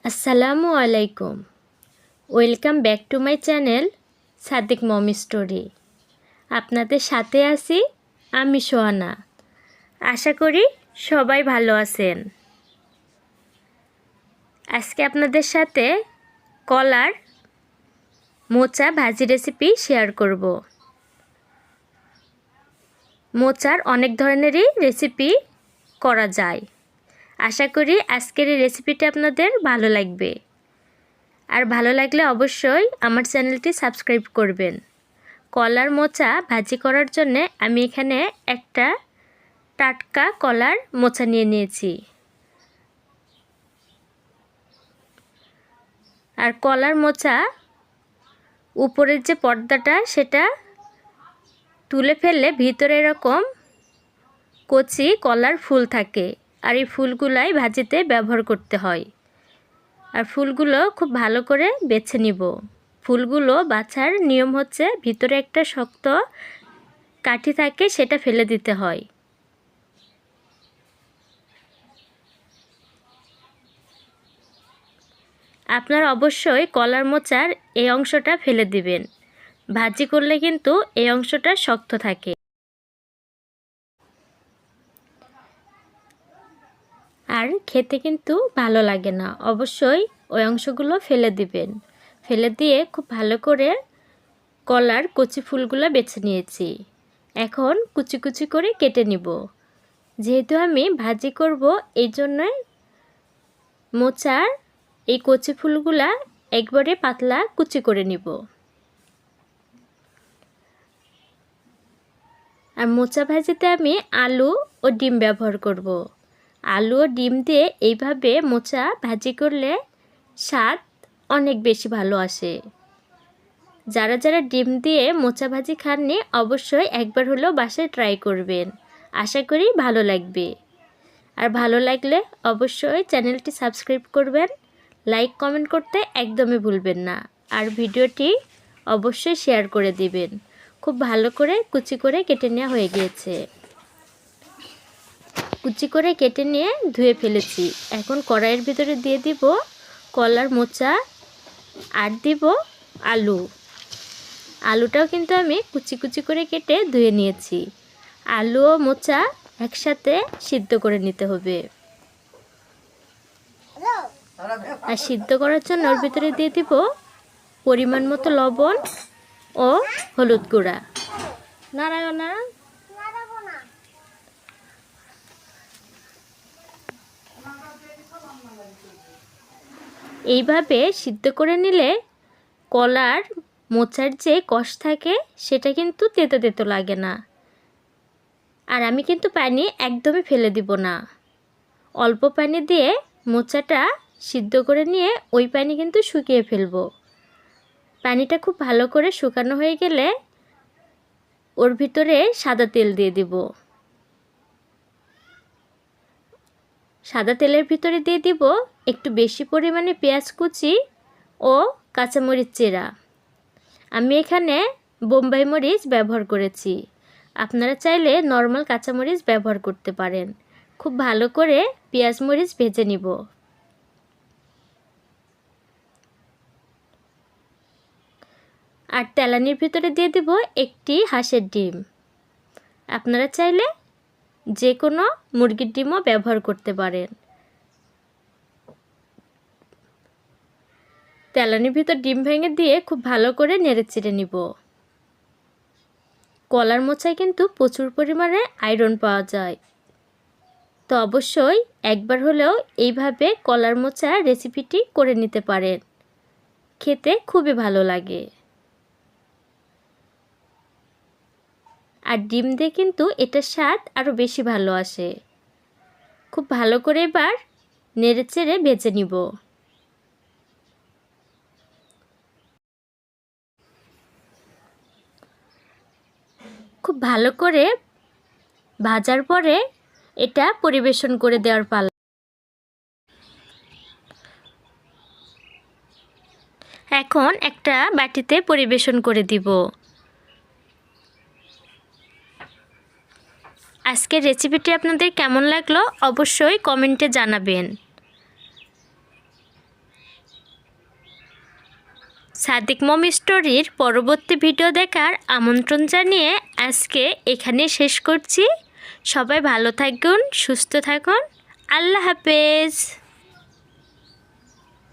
আসসালামু আলাইকুম। Welcome back to my channel Sadiq mommy story. আপনাদের সাথে আছি আমি সোহানা। আশা করি সবাই ভালো আছেন। আজকে আপনাদের সাথে কলার মোচা ভাজি রেসিপি শেয়ার করব। মোচার অনেক ধরনেরই রেসিপি করা যায়। আশা করি আজকের এই রেসিপিটা আপনাদের ভালো লাগবে। আর ভালো লাগলে অবশ্যই আমার চ্যানেলটি সাবস্ক্রাইব করবেন। কলার মোচা ভাজি করার জন্য আমি এখানে একটা টাটকা কলার মোচা নিয়ে নিয়েছি। আর কলার মোচা উপরের যে পর্দাটা সেটা তুলে ফেললে ভিতরে এরকম কচি কলার ফুল থাকে, আর এই ফুলগুলাই ভাজিতে ব্যবহার করতে হয়। আর ফুলগুলো খুব ভালো করে বেছে নিব। ফুলগুলো বাছার নিয়ম হচ্ছে ভিতরে একটা শক্ত কাঠি থাকে, সেটা ফেলে দিতে হয়। আপনারা অবশ্যই কলার মোচার এই অংশটা ফেলে দিবেন। ভাজি করলে কিন্তু এই অংশটা শক্ত থাকে। আর খেতে কিন্তু ভালো লাগে না। অবশ্যই ওই অংশগুলো ফেলে দিবেন। ফেলে দিয়ে খুব ভালো করে কলার কচি ফুলগুলো বেছে নিয়েছি। এখন কুচি কুচি করে কেটে নিব। যেহেতু আমি ভাজি করব, এই জন্যই মোচার এই কচি ফুলগুলা একবারে পাতলা কুচি করে নিব। আর মোচা ভাজিতে আমি আলু ও ডিম ব্যবহার করব। আলু ও ডিম দিয়ে এইভাবে মোচা ভাজি করলে স্বাদ অনেক বেশি ভালো আসে। যারা যারা ডিম দিয়ে মোচা ভাজি খাননি অবশ্যই একবার হলেও বাসায় ট্রাই করবেন। আশা করি ভালো লাগবে। আর ভালো লাগলে অবশ্যই চ্যানেলটি সাবস্ক্রাইব করবেন। লাইক কমেন্ট করতে একদমই ভুলবেন না। আর ভিডিওটি অবশ্যই শেয়ার করে দিবেন। খুব ভালো করে কুচি করে কেটে নেওয়া হয়ে গিয়েছে। কুচি করে কেটে নিয়ে ধুয়ে ফেলেছি। এখন কড়াইয়ের ভিতরে দিয়ে দিব কলার মোচা আর দিব আলু। আলুটাও কিন্তু আমি কুচি কুচি করে কেটে ধুয়ে নিয়েছি। আলু ও মোচা একসাথে সিদ্ধ করে নিতে হবে। আর সিদ্ধ করার জন্য ওর ভিতরে দিয়ে দিব পরিমাণ মতো লবণ ও হলুদ গুঁড়া। নারায়ণা এইভাবে সিদ্ধ করে নিলে কলার মোচার যে কষ থাকে সেটা কিন্তু তেতো তেতো লাগে না। আর আমি কিন্তু পানি একদমই ফেলে দিব না। অল্প পানি দিয়ে মোচাটা সিদ্ধ করে নিয়ে ওই পানি কিন্তু শুকিয়ে ফেলব। পানিটা খুব ভালো করে শুকানো হয়ে গেলে ওর ভিতরে সাদা তেল দিয়ে দিব। সাদা তেলের ভিতরে দিয়ে দিব একটু বেশি পরিমাণে পেঁয়াজ কুচি ও কাঁচামরিচ চেরা। আমি এখানে বোম্বাই মরিচ ব্যবহার করেছি। আপনারা চাইলে নর্মাল কাঁচামরিচ ব্যবহার করতে পারেন। খুব ভালো করে পেঁয়াজ মরিচ ভেজে নিব। আর তেলানির ভিতরে দিয়ে দিব একটি হাঁসের ডিম। আপনারা চাইলে যে কোনো মুরগির ডিমও ব্যবহার করতে পারেন। তেলানির ভিতর ডিম ভেঙে দিয়ে খুব ভালো করে নেড়েচেড়ে নিব। কলার মোচায় কিন্তু প্রচুর পরিমাণে আয়রন পাওয়া যায়। তো অবশ্যই একবার হলেও এইভাবে কলার মোচা রেসিপিটি করে নিতে পারেন। খেতে খুবই ভালো লাগে। আর ডিম দিয়ে কিন্তু এটার স্বাদ আরও বেশি ভালো আসে। খুব ভালো করে এবার নেড়েচেড়ে ভেজে নিব। খুব ভালো করে ভাজার পরে এটা পরিবেশন করে দেওয়ার পালা। এখন একটা বাটিতে পরিবেশন করে দিব। আজকের রেসিপিটি আপনাদের কেমন লাগলো অবশ্যই কমেন্টে জানাবেন। সাদিক মম স্টোরির পরবর্তী ভিডিও দেখার আমন্ত্রণ জানিয়ে আজকে এখানে শেষ করছি। সবাই ভালো থাকুন, সুস্থ থাকুন। আল্লাহ হাফেজ।